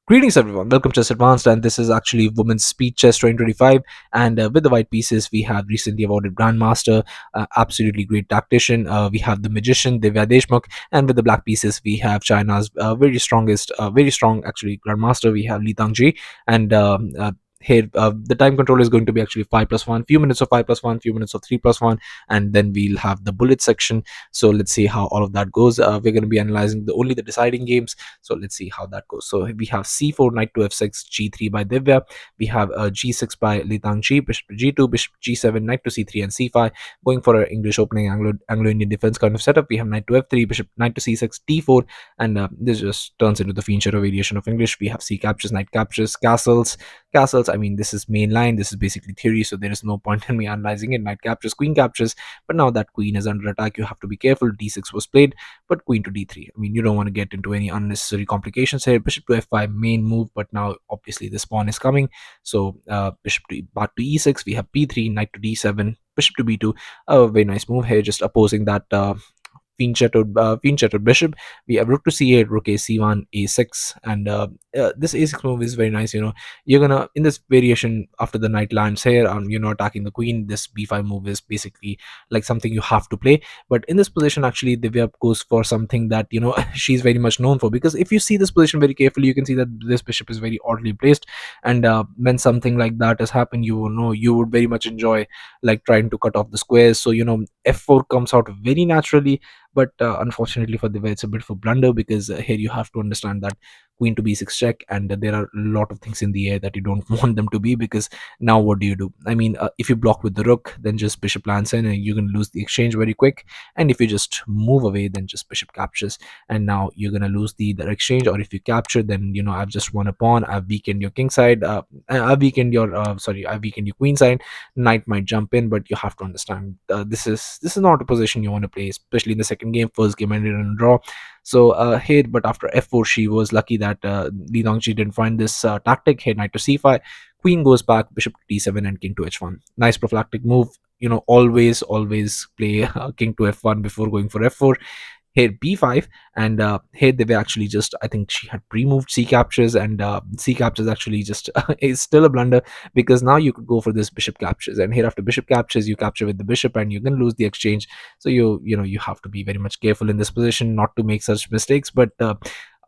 Greetings, everyone. Welcome to Chess Advanced, and this is actually Women's Speed Chess 2025. And with the white pieces, we have recently awarded Grandmaster, absolutely great tactician. We have the Magician, Divya Deshmukh, and with the black pieces, we have China's very strong actually Grandmaster. We have Lei Tingjie, and here the time control is going to be actually 5+1, few minutes of 5+1, few minutes of 3+1, and then we'll have the bullet section. So let's see how all of that goes. We're going to be analyzing only the deciding games, so let's see how that goes. So we have c4, knight to f6, g3 by Divya. We have g6 by Lei Tingjie, bishop to g2, bishop to g7, knight to c3 and c5. Going for an English opening Anglo-Indian defense kind of setup. We have knight to f3, bishop knight to c6, d4, and this just turns into the Fincher variation of English. We have c captures, knight captures, castles. I mean, this is main line, this is basically theory, so there is no point in me analyzing it. Knight captures, queen captures, but now that queen is under attack, you have to be careful. d6 was played, but queen to d3. I mean, you don't want to get into any unnecessary complications here. Bishop to f5, main move, but now obviously this pawn is coming. So bishop to back to e6, we have b3, knight to d7, bishop to b2. A very nice move here, just opposing that fiend-shattered bishop. We have rook to c8, rook a c1, a6, and this a6 move is very nice. You're gonna, in this variation after the knight lands here, attacking the queen, this b5 move is basically like something you have to play. But in this position, actually, Divya goes for something that she's very much known for, because if you see this position very carefully, you can see that this bishop is very oddly placed, and when something like that has happened, you would very much enjoy like trying to cut off the squares. So f4 comes out very naturally, but unfortunately for Divya, it's a bit of a blunder, because here you have to understand that queen to b6 check, and there are a lot of things in the air that you don't want them to be, because now what do? I mean, if you block with the rook, then just bishop lands in and you're going to lose the exchange very quick, and if you just move away, then just bishop captures, and now you're going to lose the exchange. Or if you capture, then I've just won a pawn, I've weakened your king side, I've weakened your queen side. Knight might jump in, but you have to understand, this is not a position you want to play, especially in the second game. First game ended in a draw. So here, but after f4, she was lucky that Lei Tingjie didn't find this tactic. Here, knight to c5, queen goes back, bishop to d7, and king to h1. Nice prophylactic move. Always play king to f1 before going for f4. Here b5, and here they were actually just, I think she had pre-moved c captures, and c captures actually just is still a blunder, because now you could go for this bishop captures, and here after bishop captures, you capture with the bishop and you can lose the exchange. So you have to be very much careful in this position not to make such mistakes. But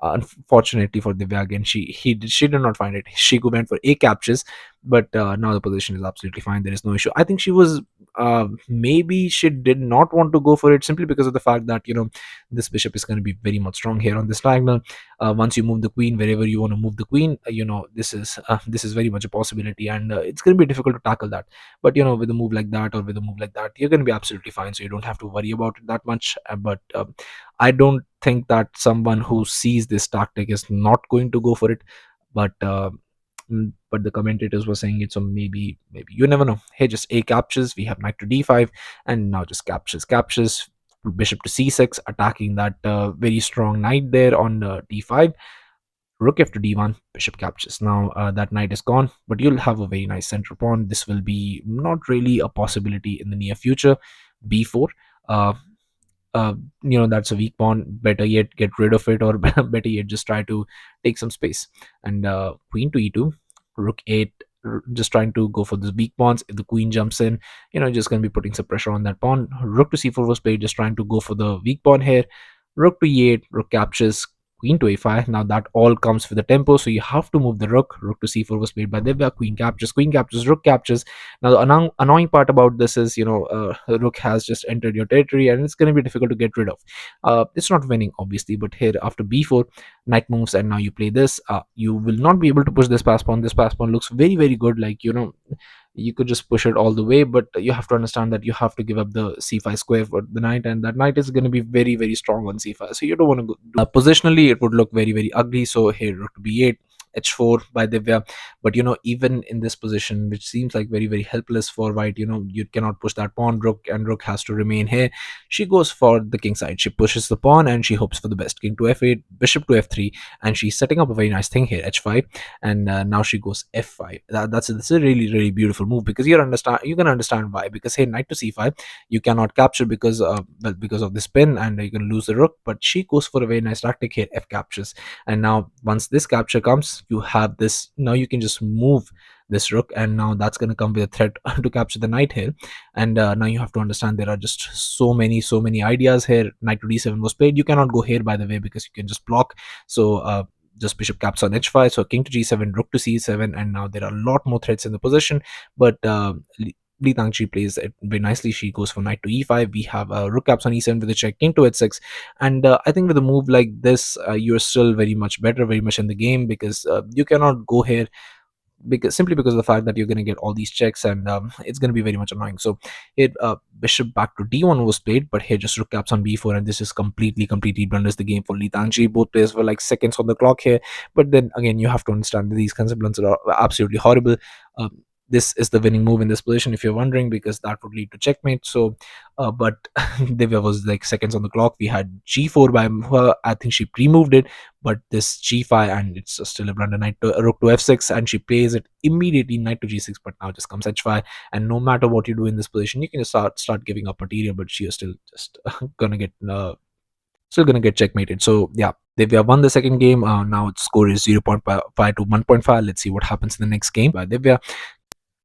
unfortunately for Divya, again, she did not find it. She went for a captures, but now the position is absolutely fine. There is no issue. I think she was maybe she did not want to go for it, simply because of the fact that this bishop is going to be very much strong here on this diagonal. Once you move the queen wherever you want to move the queen, this is very much a possibility, and it's going to be difficult to tackle that. But with a move like that, or with a move like that, you're going to be absolutely fine, so you don't have to worry about it that much. But I don't think that someone who sees this tactic is not going to go for it. But but the commentators were saying it, so maybe you never know. Here just a captures, we have knight to d5, and now just captures, bishop to c6, attacking that very strong knight there on d5. Rook f to d1, bishop captures. Now that knight is gone, but you'll have a very nice center pawn. This will be not really a possibility in the near future. b4, uh, that's a weak pawn. Better yet, get rid of it, or better yet, just try to take some space. And queen to e2, rook 8, just trying to go for these weak pawns. If the queen jumps in, just going to be putting some pressure on that pawn. Rook to c4 was played, just trying to go for the weak pawn here. Rook to e8, rook captures, queen to a5. Now that all comes with the tempo, so you have to move the rook. Rook to c4 was played by Divya. Queen captures, rook captures. Now the annoying part about this is, rook has just entered your territory, and it's going to be difficult to get rid of. It's not winning, obviously, but here after b4, knight moves, and now you play this. You will not be able to push this pass pawn. This pass pawn looks very, very good. Like, you could just push it all the way, but you have to understand that you have to give up the c5 square for the knight, and that knight is going to be very, very strong on c5, so you don't want to go positionally it would look very, very ugly. So here rook to b8, h4 by Divya. But even in this position, which seems like very, very helpless for white, you cannot push that pawn. Rook has to remain here. She goes for the king side. She pushes the pawn and she hopes for the best. King to f8, bishop to f3, and she's setting up a very nice thing here, h5, and now she goes f5. That's a really, really beautiful move, because you can understand why. Because here knight to c5, you cannot capture, because because of this pin, and you can lose the rook. But she goes for a very nice tactic here, f captures, and now once this capture comes, e6, you have this. Now you can just move this rook, and now that's going to come with a threat to capture the knight here. And now you have to understand there are just so many ideas here. Knight to d7 was played. You cannot go here, by the way, because you can just block. So just bishop caps on h5, so king to g7, rook to c7, and now there are a lot more threats in the position. But Li Tangji plays it very nicely. She goes for knight to e5. We have rook caps on e7 with a check, king to h6, and I think with a move like this, you're still very much better, very much in the game, because you cannot go here, because simply because of the fact that you're going to get all these checks, and it's going to be very much annoying. So here bishop back to d1 was played, but here just rook caps on b4, and this is completely blunders the game for Li Tangji. Both players were like seconds on the clock here, but then again, you have to understand that these kinds of blunders are absolutely horrible. This is the winning move in this position, if you're wondering, because that would lead to checkmate. So but Divya was like seconds on the clock. We had g4 by her. I think she pre-moved it, but this g5, and it's still a blunder. Knight to rook to f6, and she plays it immediately, knight to g6, but now just comes h5. And no matter what you do in this position, you can just start giving up material, but she is still just gonna get checkmated. So yeah, Divya won the second game. Now its score is 0.5 to 1.5. Let's see what happens in the next game by Divya.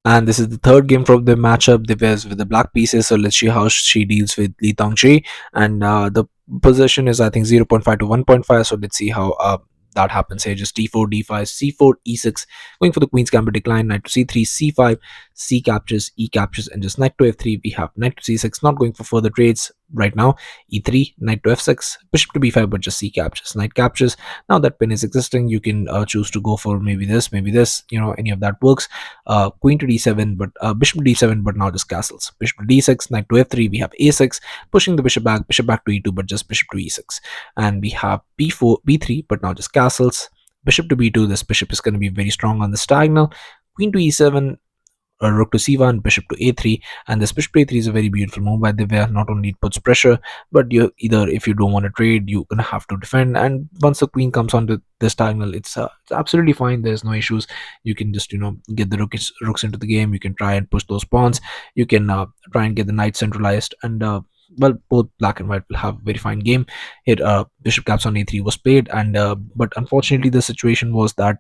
And this is the third game from the matchup. Divya is with the black pieces, so let's see how she deals with Li Tongji. And the possession is, I think, 0.5 to 1.5. So let's see how that happens here. Just d4, d5, c4, e6, going for the queen's gambit decline, knight to c3, c5, c captures, e captures, and just knight to f3. We have knight to c6, not going for further trades right now. e3, knight to f6, bishop to b5, but just c captures, knight captures. Now that pin is existing, you can choose to go for maybe this, any of that works. Queen to d7, but bishop to d7, but now just castles. Bishop to d6, knight to f3. We have a6, pushing the bishop back to e2, but just bishop to e6. And we have b4, b3, but now just castles. Bishop to b2. This bishop is going to be very strong on this diagonal. Queen to e7, rook to c1, bishop to a3, and this bishop to a3 is a very beautiful move by Divya. Not only it puts pressure, but you either, if you don't want to trade, you're gonna have to defend. And once the queen comes onto this diagonal, it's absolutely fine. There's no issues. You can just get the rooks into the game. You can try and push those pawns. You can try and get the knight centralized, and well, both black and white will have a very fine game here. Bishop caps on a3 was played, and but unfortunately the situation was that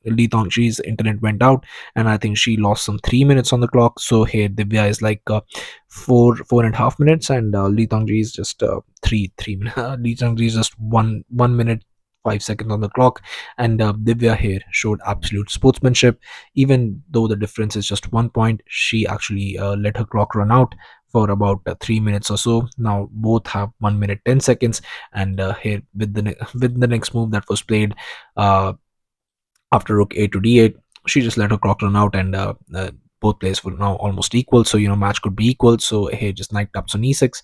Li Tongji's internet went out, and I think she lost some 3 minutes on the clock. So here Divya is like 4.5 minutes, and Li Tongji is just three minutes. Li Tongji is just 1 minute 5 seconds on the clock, and Divya here showed absolute sportsmanship. Even though the difference is just 1 point, she actually let her clock run out for about 3 minutes or so. Now both have 1 minute 10 seconds, and here with with the next move that was played after rook a to d8, she just let her clock run out, and both players were now almost equal. So match could be equal. So here just knight taps on e6,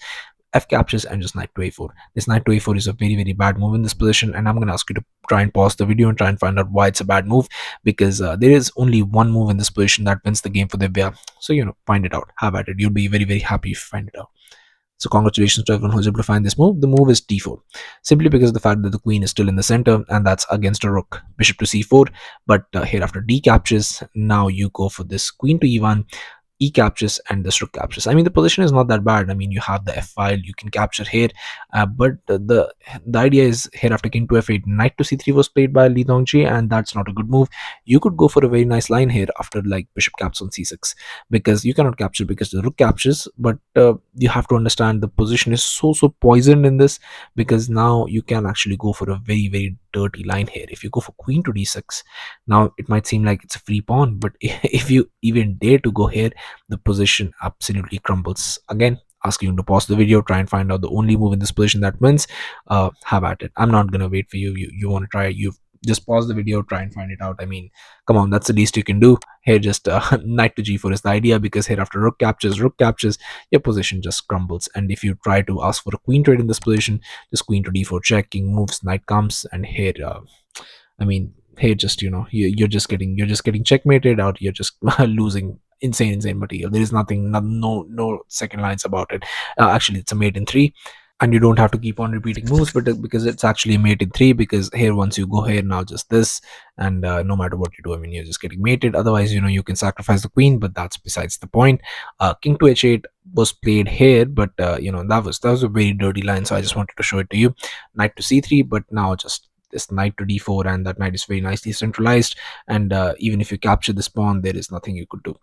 f captures, and just knight to a4. This knight to a4 is a very very bad move in this position, and I'm going to ask you to try and pause the video and try and find out why it's a bad move, because there is only one move in this position that wins the game for Divya. So find it out, have at it. You'll be very very happy if you find it out. So congratulations to everyone who's able to find this move. The move is d4, simply because of the fact that the queen is still in the center, and that's against a rook. Bishop to c4, but here after d captures, now you go for this queen to e1, e captures, and this rook captures. I mean, the position is not that bad. I mean, you have the f file, you can capture here, but the idea is here after king to f8, knight to c3 was played by Li Tongji, and that's not a good move. You could go for a very nice line here after like bishop caps on c6, because you cannot capture because the rook captures. But you have to understand the position is so poisoned in this, because now you can actually go for a very very dirty line here. If you go for queen to d6, now it might seem like it's a free pawn, but if you even dare to go here, the position absolutely crumbles. Again, asking you to pause the video, try and find out the only move in this position that wins. Have at it. I'm not gonna wait for you. You want to try, you just pause the video, try and find it out. I mean, come on, that's the least you can do here. Just knight to g4 is the idea, because here after rook captures, your position just crumbles. And if you try to ask for a queen trade in this position, just queen to d4 check, king moves, knight comes, and here I mean, here just you're just getting checkmated out. You're just losing insane material. There is nothing, no second lines about it. Actually, it's a mate in 3, and you don't have to keep on repeating moves, but because it's actually a mate in 3, because here once you go here, now just this, and no matter what you do, I mean, you're just getting mated. Otherwise, you can sacrifice the queen, but that's besides the point. King to h8 was played here, but that was a very dirty line, so I just wanted to show it to you. Knight to c3, but now just this knight to d4, and that knight is very nicely centralized. And even if you capture this pawn, there is nothing you could do.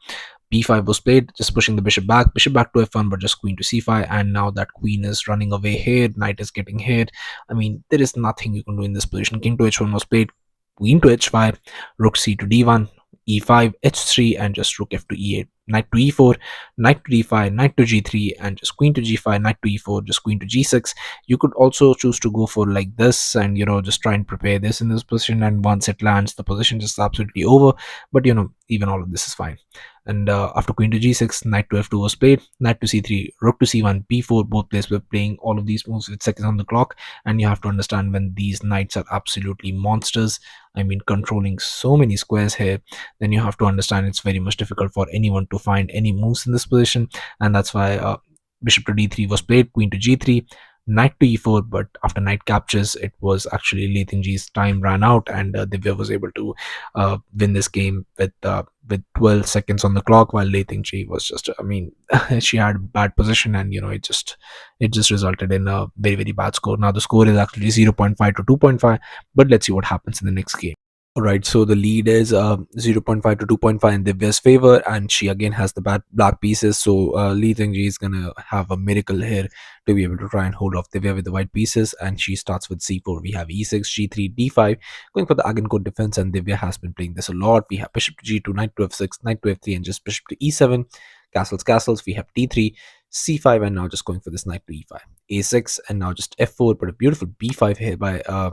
b5 was played, just pushing the bishop back to f1, but just queen to c5. And now that queen is running away here, knight is getting hit. I mean, there is nothing you can do in this position. King to h1 was played, queen to h5, rook c to d1, e5, h3, and just rook f to e8, knight to e4, knight to d5, knight to g3, and just queen to g5, knight to e4, just queen to g6. You could also choose to go for like this, and just try and prepare this in this position, and once it lands, the position is absolutely over. But even all of this is fine. And after queen to g6, knight to f2 was played, knight to c3, rook to c1, b4. Both players were playing all of these moves with seconds on the clock. And you have to understand, when these knights are absolutely monsters, I mean, controlling so many squares here, then you have to understand it's very much difficult for anyone to find any moves in this position. And that's why bishop to d3 was played, queen to g3, knight to e4. But after knight captures, it was actually Lei Tingjie's time ran out, and Divya was able to win this game with 12 seconds on the clock, while Lei Tingjie was just, I mean, she had bad position, and it just resulted in a very, very bad score. Now the score is actually 0.5 to 2.5, but let's see what happens in the next game. All right, so the lead is 0.5 to 2.5 in Divya's favor, and she again has the bad black pieces. So Lei Tingji is gonna have a miracle here to be able to try and hold off Divya with the white pieces. And she starts with c4. We have e6, g3, d5, going for the Agincourt defense, and Divya has been playing this a lot. We have bishop to g2, knight to f6, knight to f3, and just bishop to e7, castles, castles. We have d3, c5, and now just going for this knight to e5, a6, and now just f4. But a beautiful b5 here by uh,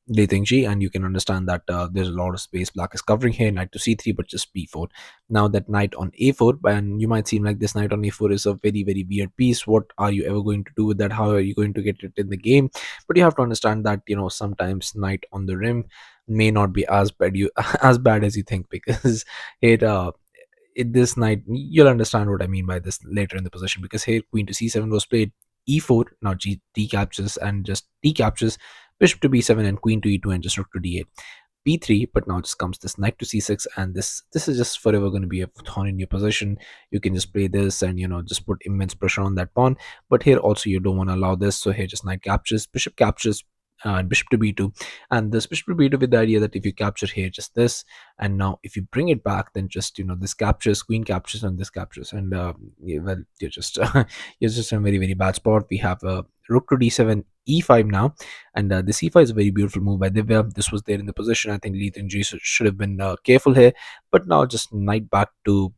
Lei Tingji, and you can understand that there's a lot of space black is covering here. Knight to c3, but just b4. Now that knight on a4, and you might seem like this knight on a4 is a very, very weird piece. What are you ever going to do with that? How are you going to get it in the game? But you have to understand that sometimes knight on the rim may not be as bad as bad as you think, because it this knight, you'll understand what I mean by this later in the position, because here queen to c7 was played, e4. Now d captures, and just d captures, bishop to b7, and queen to e2, and just rook to d8, b3. But now just comes this knight to c6, and this is just forever going to be a thorn in your position. You can just play this and just put immense pressure on that pawn. But here also you don't want to allow this, so here just knight captures, bishop captures, and bishop to b2. And this bishop to b2 with the idea that if you capture here, just this, and now if you bring it back, then just this captures, queen captures, and this captures. And well, you're just you're just in a very, very bad spot. We have rook to d7, e5 now, and this e5 is a very beautiful move by Divya. This was there in the position. I think Lei Tingji should have been careful here. But now just knight back to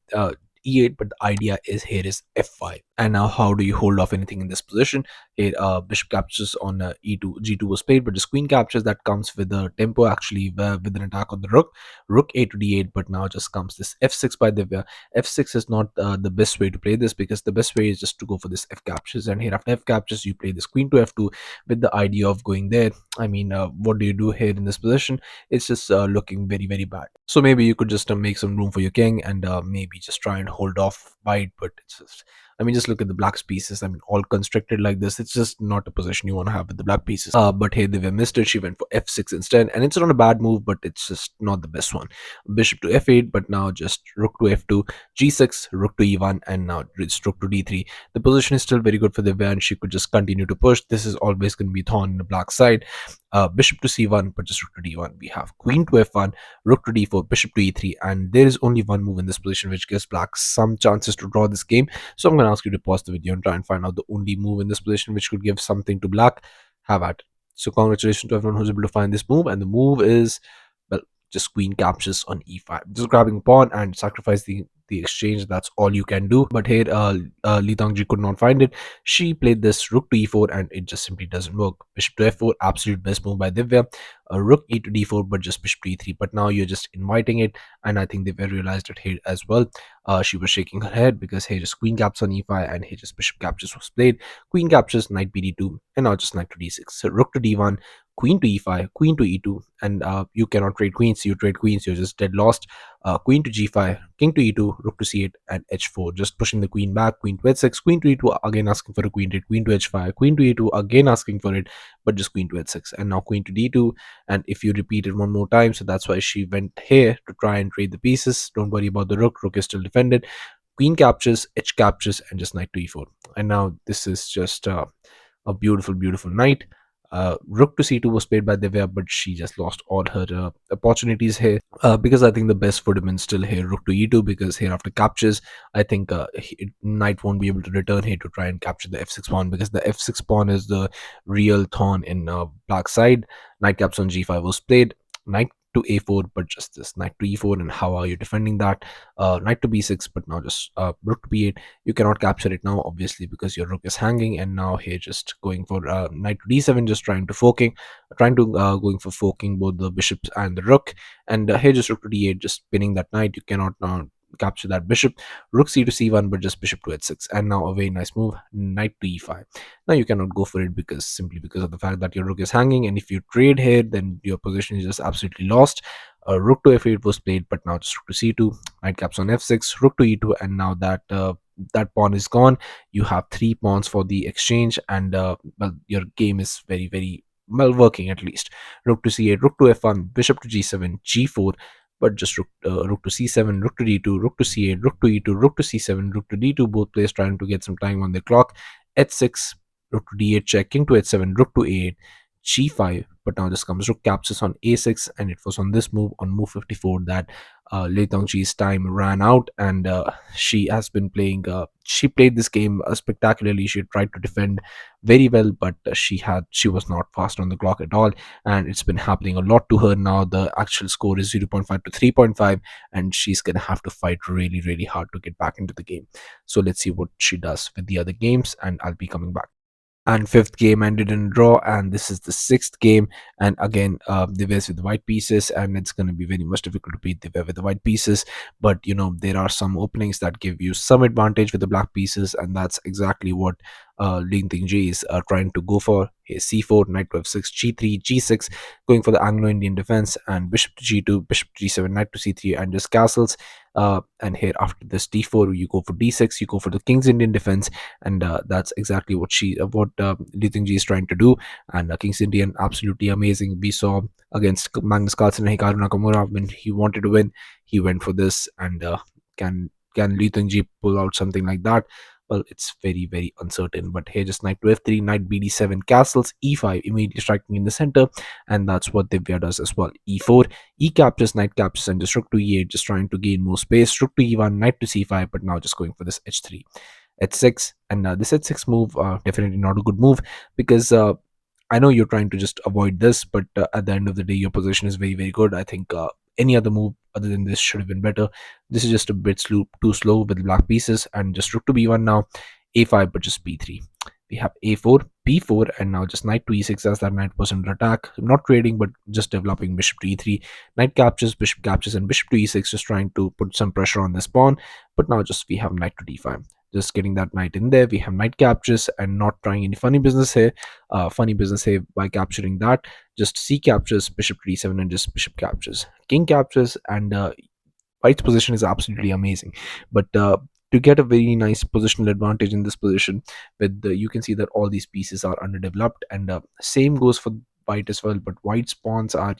e8. But the idea is here is f5. And now how do you hold off anything in this position? Here bishop captures on e2, g2 was played, but just queen captures. That comes with the tempo, actually, with an attack on the rook a to d8. But now just comes this f6 by Divya. f6 is not the best way to play this, because the best way is just to go for this f captures. And here after f captures, you play this queen to f2 with the idea of going there. I mean, what do you do here in this position? It's just looking very, very bad. So maybe you could just make some room for your king, and maybe just try and hold off by it. But it's just, I mean, just look at the black pieces. I mean, all constricted like this. It's just not a position you want to have with the black pieces. But here Divya missed it. She went for f6 instead, and it's not a bad move, but it's just not the best one. Bishop to f8, but now just rook to f2, g6, rook to e1, and now it's rook to d3. The position is still very good for Divya, and she could just continue to push. This is always going to be thorn in the black side. Bishop to c1, but just rook to d1. We have queen to f1, rook to d4, bishop to e3, and there is only one move in this position which gives black some chances to draw this game. So I'm going to ask you to pause the video and try and find out the only move in this position which could give something to black. Have at it. So congratulations to everyone who's able to find this move, and the move is, well, just queen captures on e5, just grabbing pawn and sacrifice the exchange. That's all you can do. But here Lei Tingji could not find it. She played this rook to e4, and it just simply doesn't work. Bishop to f4, absolute best move by Divya. Rook e to d4, but just bishop to e3. But now you're just inviting it, and I think Divya realized it here as well. She was shaking her head, because here just queen captures on e5, and here just bishop captures was played. Queen captures, knight bd2, and now just knight to d6. So rook to d1, queen to e5, queen to e2, and you cannot trade queens. You trade queens, you're just dead lost. Queen to g5, king to e2, rook to c8, and h4, just pushing the queen back. Queen to h6, queen to e2, again asking for a queen trade, queen to h5, queen to e2, again asking for it, but just queen to h6, and now queen to d2. And if you repeat it one more time, so that's why she went here to try and trade the pieces. Don't worry about the rook is still defended. Queen captures, h captures, and just knight to e4. And now this is just a beautiful, beautiful knight. Rook to c2 was played by Divya, but she just lost all her opportunities here, because I think the best would have been still here rook to e2, because here after captures, I think knight won't be able to return here to try and capture the f6 pawn, because the f6 pawn is the real thorn in black side. Knight caps on g5 was played. Knight to a4, but just this knight to e4, and how are you defending that? Knight to b6, but now just rook to b8. You cannot capture it now, obviously, because your rook is hanging, and now here just going for knight to d7, just trying to going for forking both the bishops and the rook, and here just rook to d8, just pinning that knight. You cannot now capture that bishop. Rook c to c1, but just bishop to h6, and now a very nice move, knight to e5. Now you cannot go for it, because simply because of the fact that your rook is hanging, and if you trade here, then your position is just absolutely lost. Rook to f8 was played, but now just rook to c2, knight caps on f6, rook to e2, and now that that pawn is gone. You have three pawns for the exchange, and well, your game is very very well working, at least. Rook to c8, rook to f1, bishop to g7, g4, but just rook to c7, rook to d2, rook to c8, rook to e2, rook to c7, rook to d2. Both players trying to get some time on the clock. H6, rook to d8 check, king to h7, rook to a8, g5. But now this comes rook captures on a6, and it was on this move, on move 54, that Lei Tingjie's time ran out, and she has been playing. She played this game spectacularly. She tried to defend very well, but she was not fast on the clock at all, and it's been happening a lot to her now. The actual score is 0.5 to 3.5, and she's gonna have to fight really really hard to get back into the game. So let's see what she does with the other games, and I'll be coming back. And fifth game ended in a draw, and this is the sixth game. And again, Divya's with the white pieces, and it's going to be very much difficult to beat Divya with the white pieces. But there are some openings that give you some advantage with the black pieces, and that's exactly what Lei Tingjie is trying to go for. Here's c4, knight to f6, g3, g6, going for the Anglo-Indian defense, and bishop to g2, bishop to g7, knight to c3, and just castles. And here after this d4, you go for d6, you go for the king's Indian defense, and that's exactly what Lei Tingjie is trying to do. And king's Indian, absolutely amazing. We saw against Magnus Carlsen and Hikaru Nakamura, when he wanted to win, he went for this. And can Lei Tingjie pull out something like that? Well, it's very very uncertain. But here just knight to f3, knight bd7, castles, e5, immediately striking in the center, and that's what Divya does as well. e4, e captures, knight captures, and just rook to e8, just trying to gain more space. Rook to e1, knight to c5, but now just going for this h3, h6. And this h6 move, definitely not a good move, because I know you're trying to just avoid this, but at the end of the day, your position is very very good. I think any other move other than this should have been better. This is just a bit too slow with black pieces, and just rook to b1 now, a5, but just b3. We have a4, b4, and now just knight to e6 as that knight was under attack. Not trading, but just developing bishop to e3. Knight captures, bishop captures, and bishop to e6, just trying to put some pressure on this pawn. But now just we have knight to d5. Just getting that knight in there. We have knight captures, and not trying any funny business here. By capturing that. Just c captures, bishop to d7, and just bishop captures. King captures, and white's position is absolutely amazing. But to get a very nice positional advantage in this position, you can see that all these pieces are underdeveloped, and same goes for white as well. But white's pawns are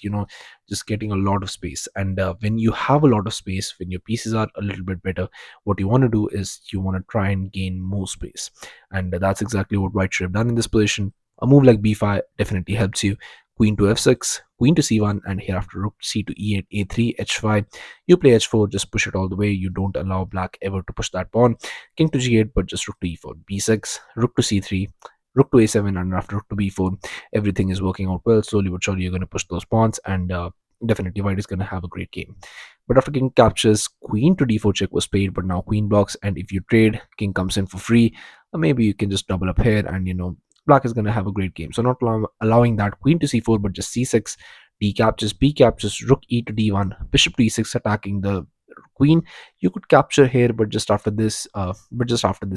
just getting a lot of space, and when you have a lot of space, when your pieces are a little bit better, what you want to do is you want to try and gain more space, and that's exactly what white should have done in this position. A move like b5 definitely helps you. Queen to f6, queen to c1, and hereafter rook c to e8, a3, h5. You play h4, just push it all the way. You don't allow black ever to push that pawn. King to g8, but just rook to e4, b6, rook to c3, rook to a7, and after rook to b4, everything is working out well. Slowly but surely, you're going to push those pawns, and definitely white is going to have a great game. But after king captures, queen to d4 check was played, but now queen blocks, and if you trade, king comes in for free. Or maybe you can just double up here, and black is going to have a great game. So not allowing that, queen to c4, but just c6, d captures, b captures, rook e to d1, bishop to e6, attacking the queen. You could capture here, but just after this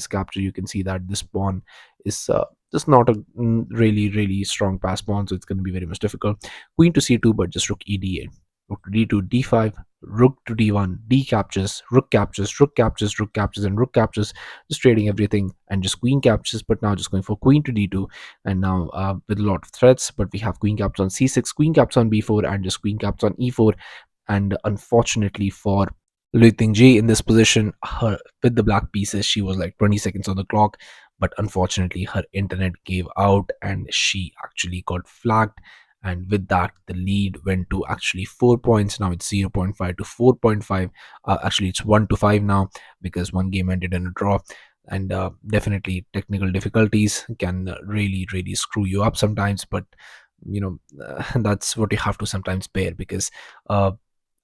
capture, you can see that this pawn is just not a really really strong pass pawn, so it's going to be very much difficult. Queen to c2, but just rook e d8, rook to d2, d5, rook to d1, d captures, rook captures, rook captures, rook captures, and rook captures, just trading everything, and just queen captures, but now just going for queen to d2, and now with a lot of threats. But we have queen caps on c6, queen caps on b4, and just queen caps on e4. And unfortunately for Lei Tingjie in this position, with the black pieces, she was like 20 seconds on the clock. but unfortunately her internet gave out and she actually got flagged. And with that, the lead went to actually 4 points. Now it's 0.5 to 4.5. Actually, it's 1 to 5 now because one game ended in a draw. And definitely, technical difficulties can really screw you up sometimes. But that's what you have to sometimes bear because uh,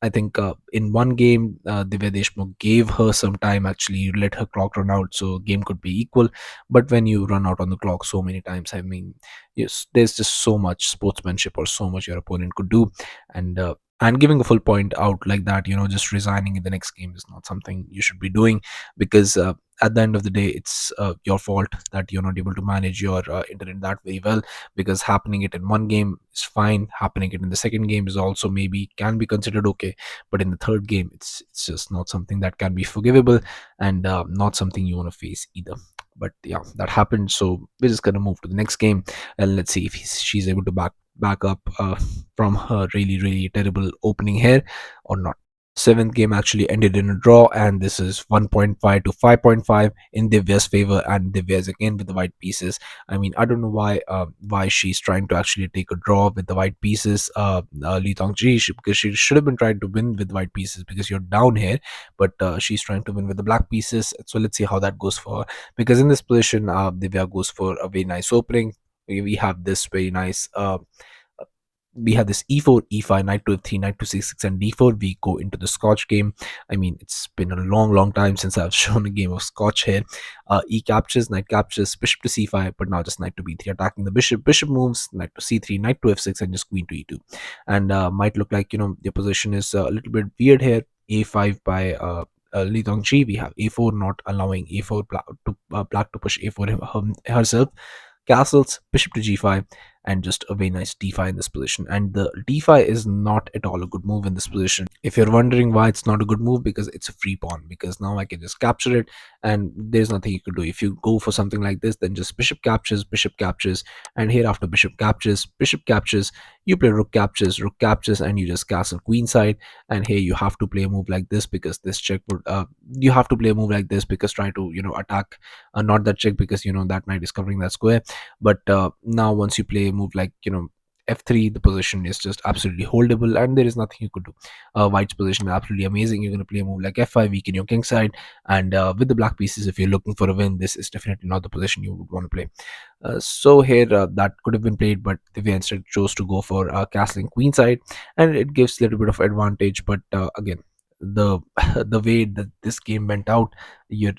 I think in one game, Divya Deshmukh gave her some time. Actually, let her clock run out, so game could be equal. But when you run out on the clock so many times, I mean, yes, there's just so much sportsmanship or so much your opponent could do, and giving a full point out like that, just resigning in the next game is not something you should be doing because at the end of the day, it's your fault that you're not able to manage your internet that very well, because happening it in one game is fine, happening it in the second game is also maybe can be considered okay, but in the third game it's just not something that can be forgivable, and not something you want to face either. But yeah, that happened, so we're just gonna move to the next game, and let's see if she's able to back up from her really terrible opening here or not. Seventh game actually ended in a draw, and this is 1.5 to 5.5 in Divya's favor, and Divya's again with the white pieces. I mean, I don't know why she's trying to actually take a draw with the white pieces. Lei Tingjie, because she should have been trying to win with white pieces because you're down here, but she's trying to win with the black pieces. So let's see how that goes for her. Because in this position, Divya goes for a very nice opening. We have this very nice we have this e4, e5, knight to f3, knight to c6, and d4. We go into the Scotch game. I mean, it's been a long time since I've shown a game of Scotch here. E captures, knight captures, bishop to c5, but now just knight to b3, attacking the bishop. Bishop moves, knight to c3, knight to f6, and just queen to e2. And might look like, your position is a little bit weird here. A5 by Lei Tingjie. We have a4 not allowing a4 black to push a4 herself. Castles, bishop to g5, and just a very nice d5 in this position. And the d5 is not at all a good move in this position. If you're wondering why it's not a good move, because it's a free pawn, because now I can just capture it and there's nothing you can do. If you go for something like this, then just bishop captures, and here after bishop captures, you play rook captures, and you just castle queenside. And here you have to play a move like this because this check would you have to play a move like this because try to attack, not that check, because that knight is covering that square. But now once you play a move like f3, the position is just absolutely holdable and there is nothing you could do. White's position is absolutely amazing. You're going to play a move like f5, weaken your king side, and with the black pieces, if you're looking for a win, this is definitely not the position you would want to play. So here that could have been played, but Divya instead chose to go for castling queenside, and it gives a little bit of advantage. But again, the the way that this game went out, you're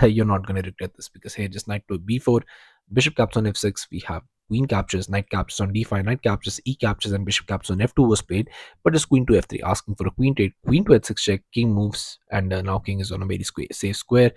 you're not going to regret this, because here just knight to b4, bishop captures on f6, we have queen captures, knight captures on d5, knight captures, e captures, and bishop captures on f2 was played, but just queen to f3, asking for a queen trade, queen to h6 check, king moves, and now king is on a very safe square,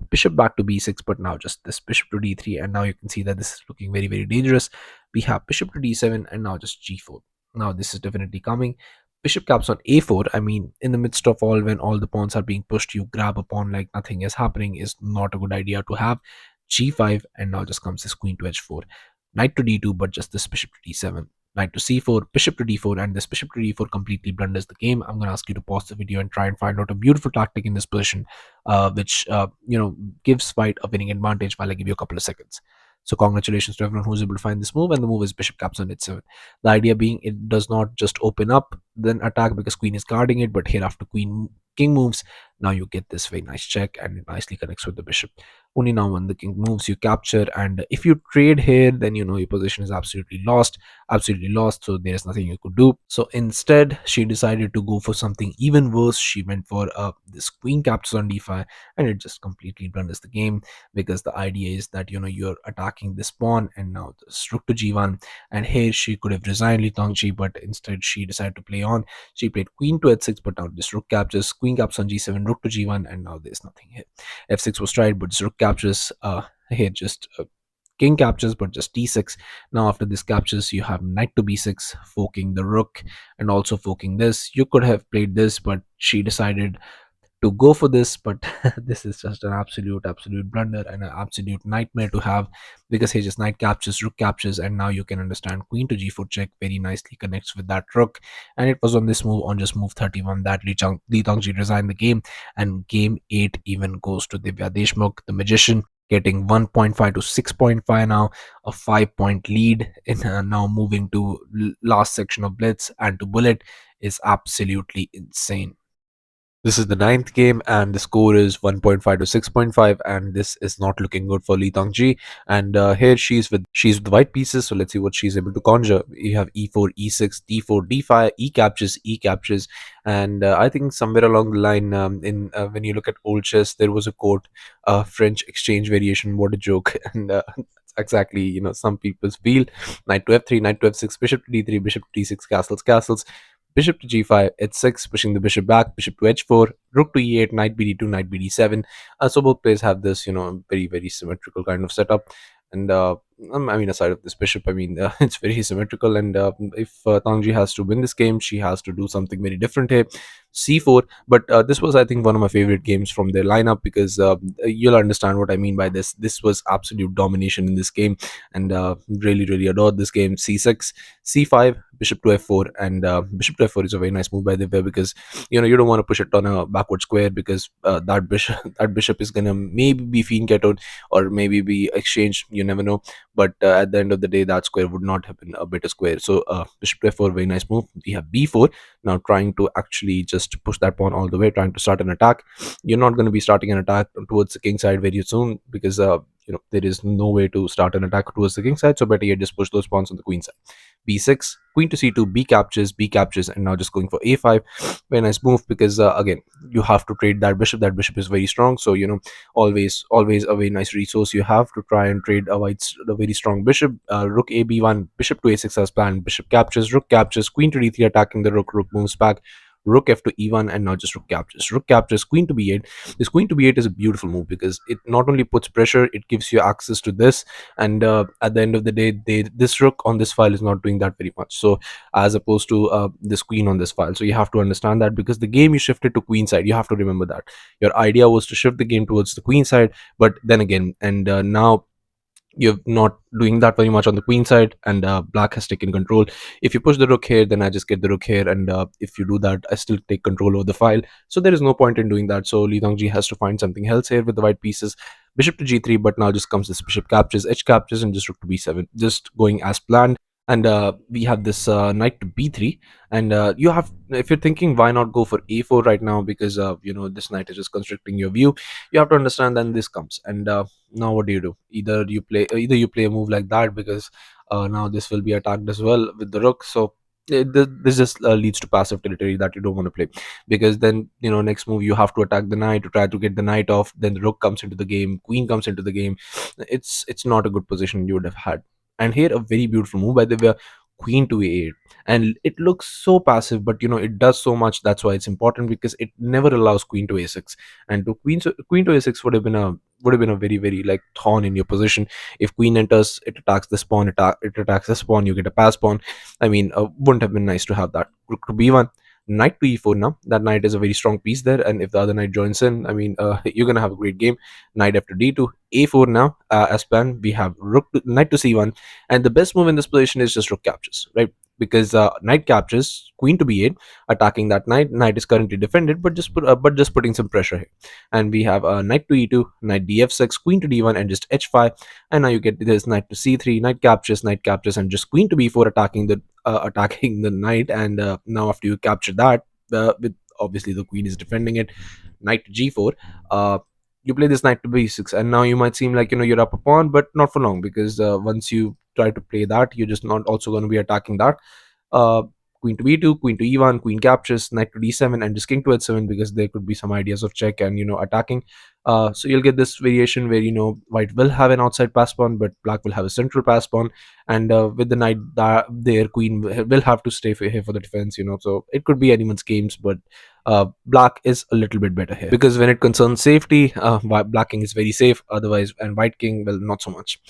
bishop back to b6, but now just this bishop to d3, and now you can see that this is looking very dangerous. We have bishop to d7, and now just g4. Now this is definitely coming. Bishop caps on a4. I mean, in the midst of all, when all the pawns are being pushed, you grab a pawn like nothing is happening is not a good idea to have. G5, and now just comes this queen to h4, knight to d2, but just this bishop to d7, knight to c4, bishop to d4, and this bishop to d4 completely blunders the game. I'm going to ask you to pause the video and try and find out a beautiful tactic in this position, which gives white a winning advantage while I give you a couple of seconds. So congratulations to everyone who's able to find this move, and the move is bishop caps on h7. The idea being it does not just open up then attack because queen is guarding it, but here after king moves, now you get this very nice check and it nicely connects with the bishop. Only now when the king moves you capture, and if you trade here, then your position is absolutely lost, so there is nothing you could do. So instead she decided to go for something even worse. She went for this queen captures on d5, and it just completely blunders the game, because the idea is that you're attacking this pawn, and now this rook to g1, and here she could have resigned Lei Tingjie, but instead she decided to play on. She played queen to h6, but now this rook captures, queen captures on g7, rook to g1, and now there's nothing here. f6 was tried, but this rook captures. Here just king captures, but just d6. Now after this captures, you have knight to b6, forking the rook, and also forking this. You could have played this, but she decided to go for this, but this is just an absolute blunder and an absolute nightmare to have, because he just knight captures, rook captures, and now you can understand queen to g4 check very nicely connects with that rook. And it was on this move, on just move 31, that Lei Tingjie resigned the game, and game 8 even goes to Divya Deshmukh, the magician. getting 1.5 to 6.5 now, a 5 point lead in now moving to last section of blitz and to bullet is absolutely insane. This is the ninth game, and the score is 1.5 to 6.5, and this is not looking good for Lei Tingjie. And here she's with white pieces, so let's see what she's able to conjure. You have e4, e6, d4, d5, e captures, and I think somewhere along the line, in when you look at old chess, there was a quote, French exchange variation. What a joke! And that's exactly, some people's feel. Knight to f3, knight to f6, bishop to d3, bishop to d6, castles. Bishop to g5, h6, pushing the bishop back, bishop to h4, rook to e8, knight bd2, knight bd7. So both players have this, very, very symmetrical kind of setup. And I mean, aside of this bishop, I mean, it's very symmetrical. And if Tangji has to win this game, she has to do something very different here. c4. But this was, I think, one of my favorite games from their lineup, because you'll understand what I mean by this. This was absolute domination in this game, and really, really adored this game. c6, c5, bishop to f4, and bishop to f4 is a very nice move by the way, because you don't want to push it on a backward square, because that bishop that bishop is gonna maybe be fianchettoed or maybe be exchanged. You never know. But at the end of the day, that square would not have been a better square. So bishop to f4, very nice move. We have b4 now, trying to actually just push that pawn all the way, trying to start an attack. You're not going to be starting an attack towards the king side very soon, because there is no way to start an attack towards the king side. So better yet, just push those pawns on the queen side. b6, queen to c2, b captures, and now just going for a5. Very nice move, because again, you have to trade that bishop. That bishop is very strong, so always a very nice resource you have to try and trade a very strong bishop. Rook a b1, bishop to a6 as planned, bishop captures, rook captures, queen to d3, attacking the rook moves back, rook f to e1, and now just rook captures, queen to b8. This queen to b8 is a beautiful move, because it not only puts pressure, it gives you access to this. And at the end of the day, this rook on this file is not doing that very much, so as opposed to this queen on this file. So you have to understand that, because the game you shifted to queen side, you have to remember that your idea was to shift the game towards the queen side. But then again, and now you're not doing that very much on the queen side, and black has taken control. If you push the rook here, then I just get the rook here, and if you do that, I still take control over the file. So there is no point in doing that. So Li Tongji has to find something else here with the white pieces. Bishop to g3, but now just comes this bishop captures, h captures, and just rook to b7, just going as planned. And we have this knight to b3, and you have, if you're thinking why not go for a4 right now, because this knight is just constricting your view, you have to understand. Then this comes, and now what do? Either you play a move like that, because now this will be attacked as well with the rook. So this just leads to passive territory that you don't want to play, because then next move you have to attack the knight to try to get the knight off. Then the rook comes into the game, queen comes into the game. It's not a good position you would have had. And here, a very beautiful move by the way, queen to a8. And it looks so passive, but it does so much. That's why it's important, because it never allows queen to a6. And queen to a6 would have been a very, very like thorn in your position. If queen enters, it attacks this pawn, it attacks this pawn, you get a pass pawn. I mean, wouldn't have been nice to have that. Rook to b1, knight to e4. Now that knight is a very strong piece there, and if the other knight joins in, I mean, you're gonna have a great game. Knight after d2, a4. Now as planned, we have knight to c1, and the best move in this position is just rook captures, right? Because knight captures, queen to b8, attacking that knight is currently defended, but just putting some pressure here. And we have knight to e2, knight df6, queen to d1, and just h5. And now you get this knight to c3, knight captures, and just queen to b4, attacking the knight. And now after you capture that, with obviously the queen is defending it, knight to g4. You play this knight to b6, and now you might seem like you're up a pawn, but not for long, because once you try to play that, you're just not also going to be attacking that. uh, Queen to b2, queen to e1, queen captures, knight to d7, and just king to h7, because there could be some ideas of check and attacking. So you'll get this variation where white will have an outside pass pawn, but black will have a central pass pawn. And with the knight there, queen will have to stay here for the defense. So it could be anyone's games, but black is a little bit better here, because when it concerns safety, black king is very safe. Otherwise, and white king, well, not so much.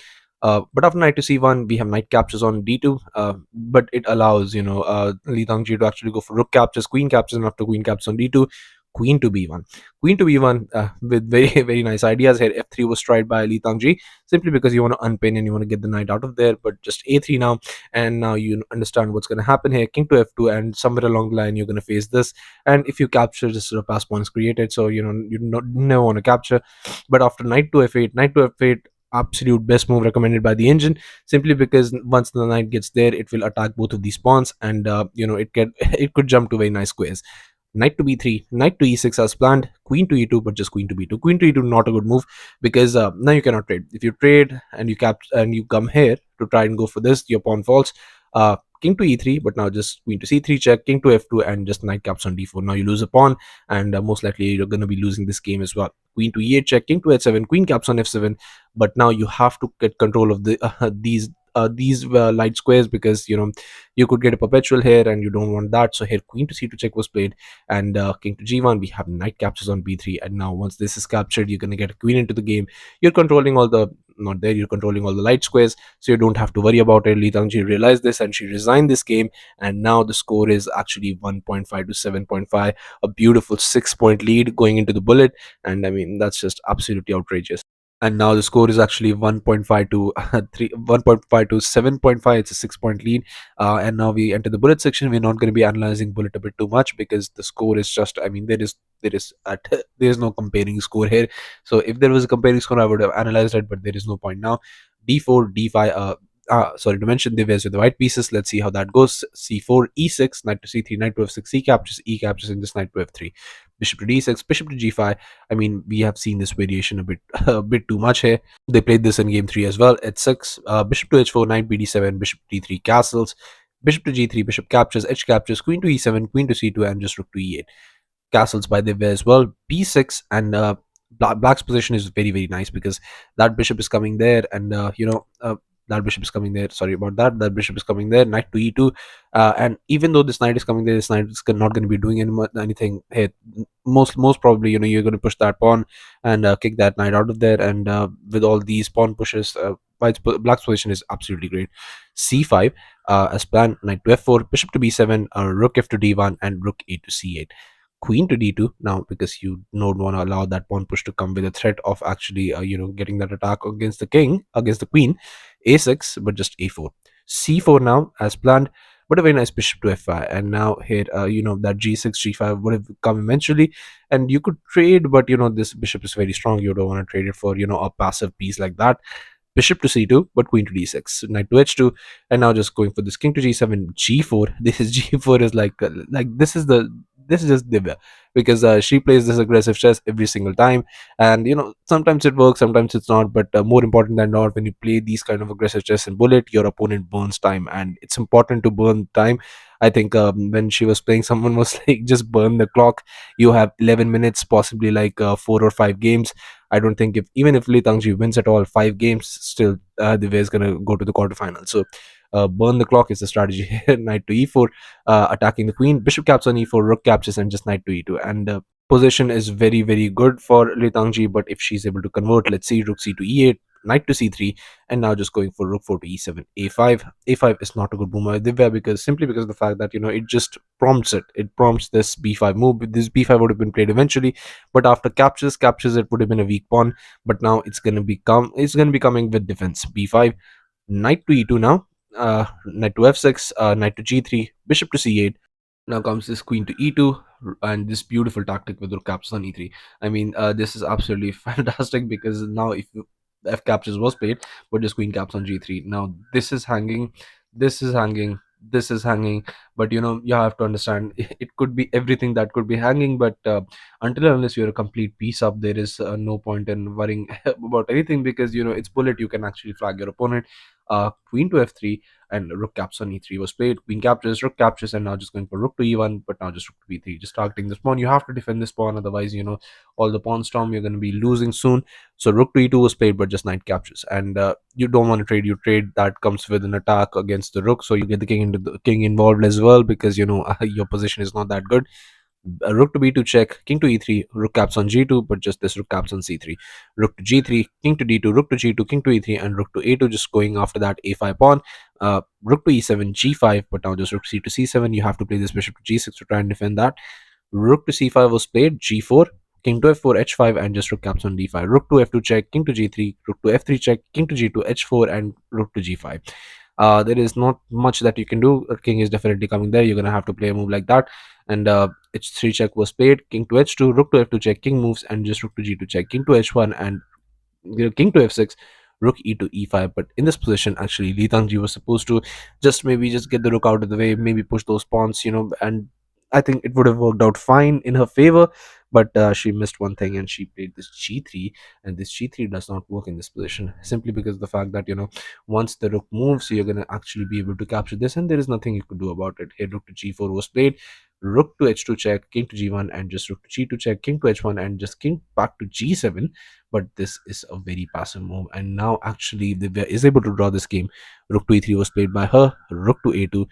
But after knight to c1, we have knight captures on d2, but it allows Li Tangji to actually go for rook captures, queen captures, and after queen captures on d2, Queen to b1. Queen to b1 with very very nice ideas here. F3 was tried by Li Tangji simply because you want to unpin and you want to get the knight out of there, but just a3 now. And now you understand what's going to happen here. King to f2, and somewhere along the line you're going to face this, and if you capture, this sort of pass pawn is created, so never want to capture. But after knight to f8, knight to f8, absolute best move recommended by the engine, simply because once the knight gets there, it will attack both of these pawns, and it could jump to very nice squares. Knight to b3, knight to e6 as planned, queen to e2, but just queen to b2. Queen to e2 not a good move, because now you cannot trade. If you trade and you come here to try and go for this, your pawn falls. King to e3, but now just queen to c3 check, king to f2, and just knight caps on d4. Now you lose a pawn, and most likely you're going to be losing this game as well. Queen to e8 check, king to h7, queen caps on f7, but now you have to get control of the these light squares, because you could get a perpetual here, and you don't want that. So here queen to c2 check was played, and king to g1. We have knight captures on b3, and now once this is captured, you're going to get a queen into the game. You're controlling all the not there you're controlling all the light squares, so you don't have to worry about it. Li Tangji realized this, and she resigned this game, and now the score is actually 1.5 to 7.5, a beautiful 6 point lead going into the bullet. And I mean, that's just absolutely outrageous. And now the score is actually 1.5 to 1.5 to 7.5. It's a 6 point lead. And now we enter the bullet section. We're not going to be analyzing bullet a bit too much, because the score is just, I mean, there is there is no comparing score here. So if there was a comparing score, I would have analyzed it, but there is no point now. D4, D5, sorry to mention Divya's with the white pieces. Let's see how that goes. C4, E6, knight to C3, knight to F6, C captures, E captures, and just knight to F3. Bishop to D6, bishop to G5. I mean, we have seen this variation a bit a bit too much here. They played this in game 3 as well. H6, bishop to H4, knight BD7, bishop to D3 castles, bishop to G3, bishop captures, H captures, queen to E7, queen to C2, and just rook to E8. Castles by the way as well. B6, and black's position is very very nice, because that bishop is coming there, and that bishop is coming there. Sorry about that. That bishop is coming there. Knight to e2, and even though this knight is coming there, this knight is not going to be doing anything here. Most probably, you're going to push that pawn and kick that knight out of there. And with all these pawn pushes, black's position is absolutely great. C5, as planned. Knight to f4, bishop to b7, rook f to d1, and rook a to c8. Queen to d2 now, because you don't want to allow that pawn push to come with a threat of actually getting that attack against the king, against the queen. A6, but just a4. C4 now as planned, but a very nice bishop to f5. And now here that g6 g5 would have come eventually, and you could trade, but this bishop is very strong. You don't want to trade it for a passive piece like that. Bishop to c2, but queen to d6, knight to h2, and now just going for this king to g7, g4. This is g4 is like this is just Divya, because she plays this aggressive chess every single time, and sometimes it works, sometimes it's not. But more important than not, when you play these kind of aggressive chess in bullet, your opponent burns time, and it's important to burn time. I think when she was playing, someone was like, just burn the clock. You have 11 minutes, possibly like 4 or 5 games. I don't think, if even if Li Tangji wins at all 5 games, still Divya is gonna go to the quarterfinals. So burn the clock is the strategy here. Knight to e4, attacking the queen. Bishop caps on e4, rook captures, and just knight to e2. And position is very very good for Li Tangji, but if she's able to convert, let's see, rook c to e8, knight to c3, and now just going for rook 4 to e7, a5. A5 is not a good move by Divya, because simply because of the fact that it just prompts this b5 move. This b5 would have been played eventually, but after captures it would have been a weak pawn. But now it's going to be coming with defense. B5, knight to e2 now, knight to f6, knight to g3, bishop to c8. Now comes this queen to e2, and this beautiful tactic with rook captures on e3. I mean, this is absolutely fantastic, because now if f captures was played, but just queen caps on g3. Now this is hanging, this is hanging, this is hanging. But you have to understand, it could be everything that could be hanging, but until and unless you're a complete piece up, there is no point in worrying about anything, because it's bullet. You can actually flag your opponent. Queen to f3, and rook caps on e3 was played. Queen captures, rook captures, and now just going for rook to e1, but now just rook to b3, just targeting this pawn. You have to defend this pawn, otherwise all the pawn storm, you're going to be losing soon. So rook to e2 was played, but just knight captures. And you don't want to trade. You trade that comes with an attack against the rook, so you get the king involved as well, because your position is not that good. Rook to b2 check, king to e3, rook caps on g2, but just this rook caps on c3, rook to g3, king to d2, rook to g2, king to e3, and rook to a2, just going after that a5 pawn. Rook to e7, g5, but now just rook c to c7. You have to play this bishop to g6 to try and defend that. Rook to c5 was played, g4, king to f4, h5, and just rook caps on d5. Rook to f2 check, king to g3, rook to f3 check, king to g2, h4, and rook to g5. There is not much that you can do. King is definitely coming there. You're gonna have to play a move like that. And h3 check was played, king to h2, rook to f2 check, king moves, and just rook to g2 check, king to h1, and king to f6, rook e to e5. But in this position, actually, Li Tangji was supposed to just get the rook out of the way, maybe push those pawns, and I think it would have worked out fine in her favor. But she missed one thing, and she played this g3, and this g3 does not work in this position simply because of the fact that once the rook moves, you're gonna actually be able to capture this, and there is nothing you could do about it. Here, rook to g4 was played, rook to h2 check, king to g1, and just rook to g2 check, king to h1, and just king back to g7. But this is a very passive move, and now actually Divya is able to draw this game. Rook to e3 was played by her, rook to a2,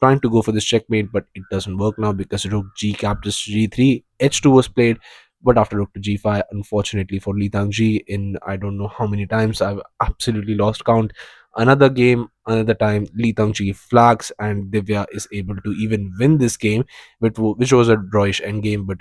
trying to go for this checkmate, but it doesn't work now because rook g captures g3, h2 was played. But after rook to g5, unfortunately for Li Tangji, in I don't know how many times, I've absolutely lost count, another game, another time, Li Tangji flags, and Divya is able to even win this game, which was a drawish endgame. But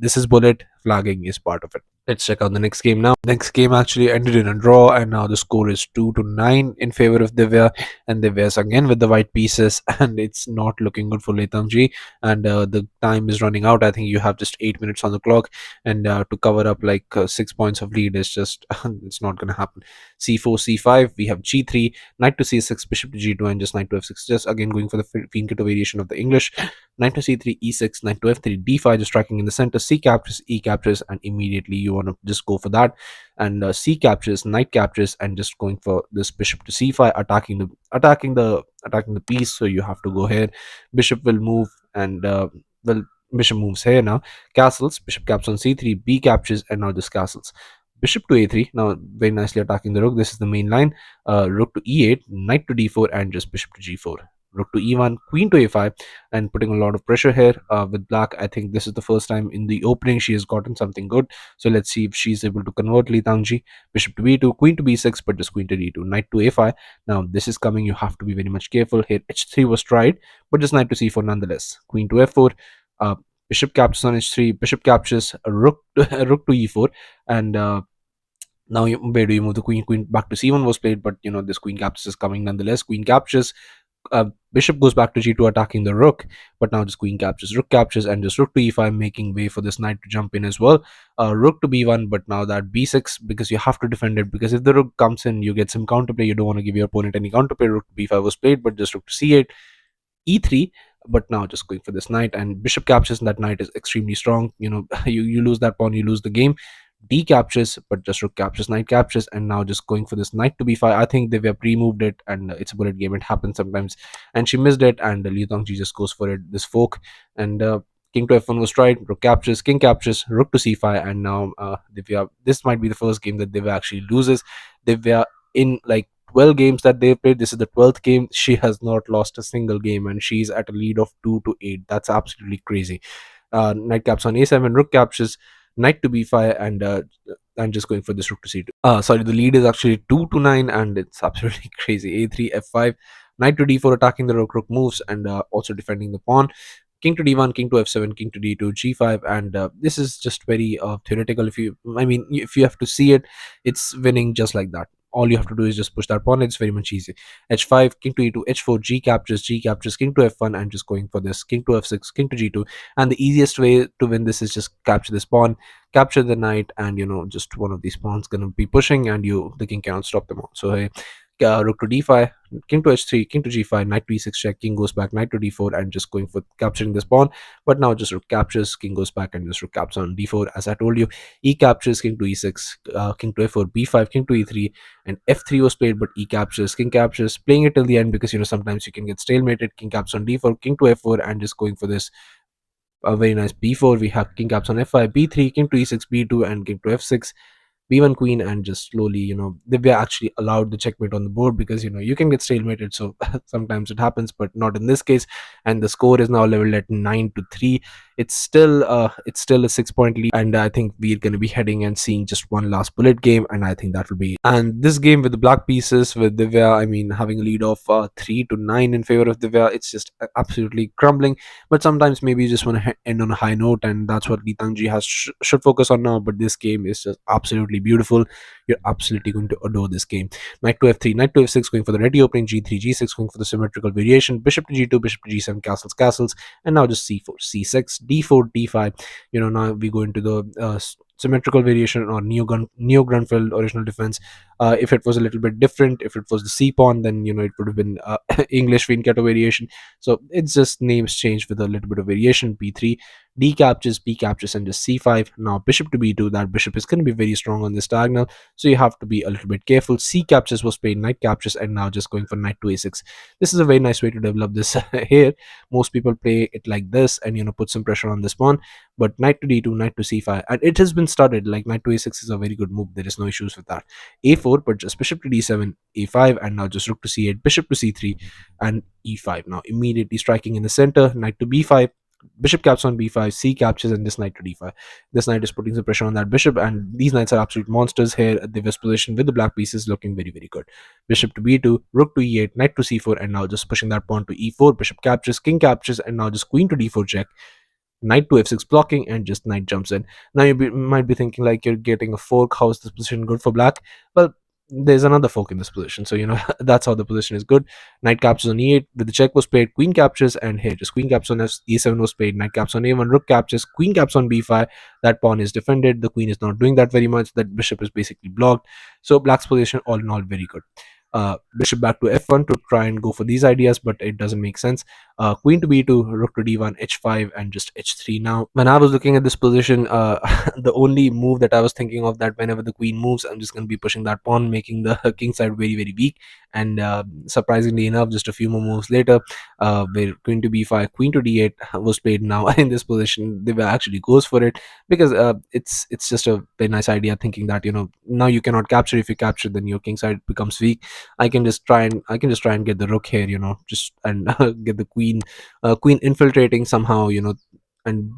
this is bullet, flagging is part of it. Let's check out the next game now. Next game actually ended in a draw, and now the score is 2-9 in favor of Divya. And Divya's again with the white pieces, and it's not looking good for Lei Tangji. And the time is running out. I think you have just 8 minutes on the clock, and to cover up like 6 points of lead is just it's not gonna happen. C4, C5. We have G3, knight to C6, bishop to G2, and just knight to F6. Just again going for the Fianchetto variation of the English. Knight to C3, E6, knight to F3, D5, just striking in the center. C captures, E captures, and immediately you want to just go for that. And C captures, knight captures, and just going for this bishop to C5, attacking the piece. So you have to go here. Bishop will move, and well, bishop moves here now. Castles, bishop caps on C3, B captures, and now just castles. Bishop to A3, now very nicely attacking the rook. This is the main line. Rook to E8, knight to D4, and just bishop to G4. Rook to E1, queen to A5, and putting a lot of pressure here with black. I think this is the first time in the opening she has gotten something good. So let's see if she's able to convert Li Tangji. Bishop to B2, queen to B6, but just queen to D2, knight to A5. Now this is coming. You have to be very much careful here. H3 was tried, but just knight to C4 nonetheless. Queen to F4. Uh, Bishop captures on H3. Bishop captures a rook to, rook to E4, and now where do you move the queen? Queen back to c1 was played, but this queen captures is coming nonetheless. Queen captures, bishop goes back to g2 attacking the rook, but now just queen captures, rook captures, and just rook to e5 making way for this knight to jump in as well. Rook to b1, but now that b6, because you have to defend it, because if the rook comes in, you get some counterplay. You don't want to give your opponent any counterplay. Rook to b5 was played, but just rook to c8, e3. But now just going for this knight, and bishop captures, and that knight is extremely strong. You lose that pawn, you lose the game. D captures, but just rook captures, knight captures, and now just going for this knight to b5. I think they were pre-moved it, and it's a bullet game. It happens sometimes, and she missed it, and Liu Tongji just goes for it. This fork, and king to f1 was tried. Rook captures, king captures, rook to c5, and now Divya. This might be the first game that Divya actually loses. Divya, in like 12 games that they've played, this is the 12th game. She has not lost a single game, and she's at a lead of 2-8. That's absolutely crazy. Knight caps on a7, rook captures, knight to b5, and I'm just going for this rook to c2. Sorry, the lead is actually 2-9, and it's absolutely crazy. A3, f5, knight to d4, attacking the rook. Rook moves, and also defending the pawn. King to d1, king to f7, king to d2, g5, and this is just very theoretical. If you have to see it, it's winning just like that. All you have to do is just push that pawn. It's very much easy. H5, king to e2, h4, g captures, king to f1, and just going for this king to f6, king to g2. And the easiest way to win this is just capture this pawn, capture the knight, and just one of these pawns gonna be pushing, and the king cannot stop them all. So hey, rook to d5, king to h3, king to g5, knight to e6 check, king goes back, knight to d4, and just going for capturing this pawn. But now just rook captures, king goes back, and just rook captures on d4. As I told you, e captures, king to e6, king to f4, b5, king to e3, and f3 was played, but e captures, king captures, playing it till the end because sometimes you can get stalemated. King captures on d4, king to f4, and just going for this a very nice b4. We have king caps on f5, b3, king to e6, b2, and king to f6. b1 queen, and just slowly, Divya actually allowed the checkmate on the board, because you can get stalemated, so sometimes it happens, but not in this case. And the score is now leveled at 9-3. It's still a 6 point lead, and I think we're going to be heading and seeing just one last bullet game, and I think that will be it. And this game with the black pieces, with Divya, I mean, having a lead of 3-9 in favor of Divya, it's just absolutely crumbling. But sometimes maybe you just want to end on a high note, and that's what Lei Tingjie should focus on now. But this game is just absolutely beautiful. You're absolutely going to adore this game. Knight to f3, knight to f6, going for the ready opening, g3, g6, going for the symmetrical variation, bishop to g2, bishop to g7, castles, castles, and now just c4, c6, d4, d5. Now we go into the symmetrical variation, or neo Grunfeld original defense. If it was a little bit different, if it was the c pawn, then it would have been English Finchetto variation. So it's just names changed with a little bit of variation. b3, d captures, b captures, and just c5. Now bishop to b2. That bishop is going to be very strong on this diagonal, so you have to be a little bit careful. C captures was played, knight captures, and now just going for knight to a6. This is a very nice way to develop this here. Most people play it like this, and put some pressure on this pawn. But knight to d2, knight to c5, and it has been studied. Like knight to a6 is a very good move. There is no issues with that. a4, but just bishop to d7, a5, and now just rook to c8, bishop to c3, and e5. Now immediately striking in the center, knight to b5, bishop caps on b5, c captures, and this knight to d5. This knight is putting some pressure on that bishop, and these knights are absolute monsters here at the west position, with the black pieces looking very, very good. Bishop to b2, rook to e8, knight to c4, and now just pushing that pawn to e4, bishop captures, king captures, and now just queen to d4 check, knight to f6 blocking, and just knight jumps in. Now might be thinking like you're getting a fork. How is this position good for black? Well, there's another fork in this position, so that's how the position is good. Knight captures on e8, with the check was played, queen captures, and here just queen caps on e7 was played, knight caps on a1, rook captures, queen caps on b5. That pawn is defended, the queen is not doing that very much, that bishop is basically blocked. So black's position all in all very good. Bishop back to f1 to try and go for these ideas, but it doesn't make sense. Queen to b2, rook to d1, h5, and just h3. Now when I was looking at this position, the only move that I was thinking of, that whenever the queen moves, I'm just going to be pushing that pawn, making the king side very, very weak. And surprisingly enough, just a few more moves later, where queen to b5, queen to d8 was played. Now in this position, Divya actually goes for it, because it's just a very nice idea, thinking that now you cannot capture. If you capture, then your king side becomes weak. I can just try and get the rook here, just and get the queen infiltrating somehow, and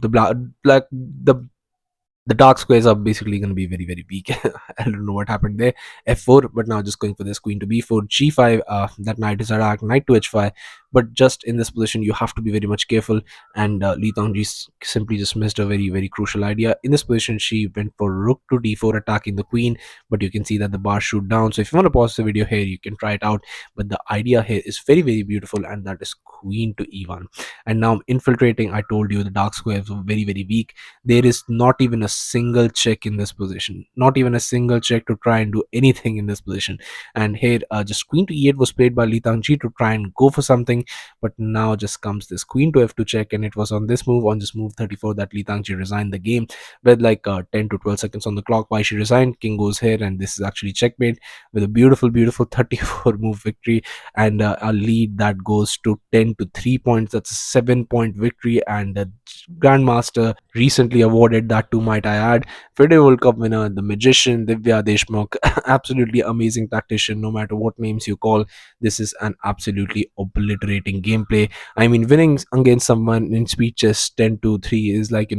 the dark squares are basically going to be very, very weak. I don't know what happened there. f4, but now just going for this queen to b4, g5. That knight is attacked, knight to h5. But just in this position, you have to be very much careful. And Lei Tingjie simply just missed a very, very crucial idea. In this position, she went for rook to d4, attacking the queen. But you can see that the bars shoot down. So if you want to pause the video here, you can try it out. But the idea here is very, very beautiful, and that is queen to e1. And now infiltrating, I told you the dark squares were very, very weak. There is not even a single check in this position, not even a single check to try and do anything in this position. And here just queen to e8 was played by Lei Tingjie to try and go for something, but now just comes this queen to f2 check, and it was on this move, on just move 34, that Lei Tingjie resigned the game with like 10 to 12 seconds on the clock. Why she resigned? King goes here, and this is actually checkmate with a beautiful, beautiful 34 move victory, and a lead that goes to 10 to 3 points. That's a 7-point victory, and grandmaster recently awarded that to, might I add, FIDE World Cup winner, the magician Divya Deshmukh. Absolutely amazing tactician, no matter what names you call. This is an absolutely obliterating gameplay. I mean, winning against someone in speed chess 10-3 is like,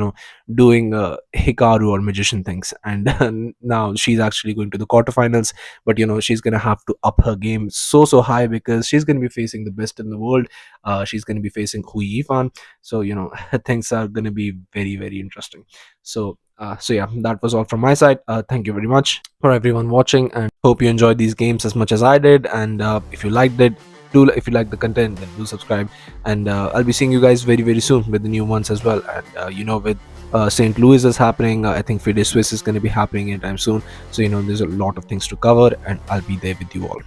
doing Hikaru or magician things. And now she's actually going to the quarterfinals, but she's gonna have to up her game so high, because she's gonna be facing the best in the world. She's gonna be facing Yifan. So things are gonna be very, very interesting. So yeah, that was all from my side. Thank you very much for everyone watching, and hope you enjoyed these games as much as I did. And if you liked it, if you like the content, then do subscribe. And I'll be seeing you guys very, very soon with the new ones as well. And with St. Louis is happening, I think FIDE Swiss is going to be happening anytime soon. So there's a lot of things to cover, and I'll be there with you all.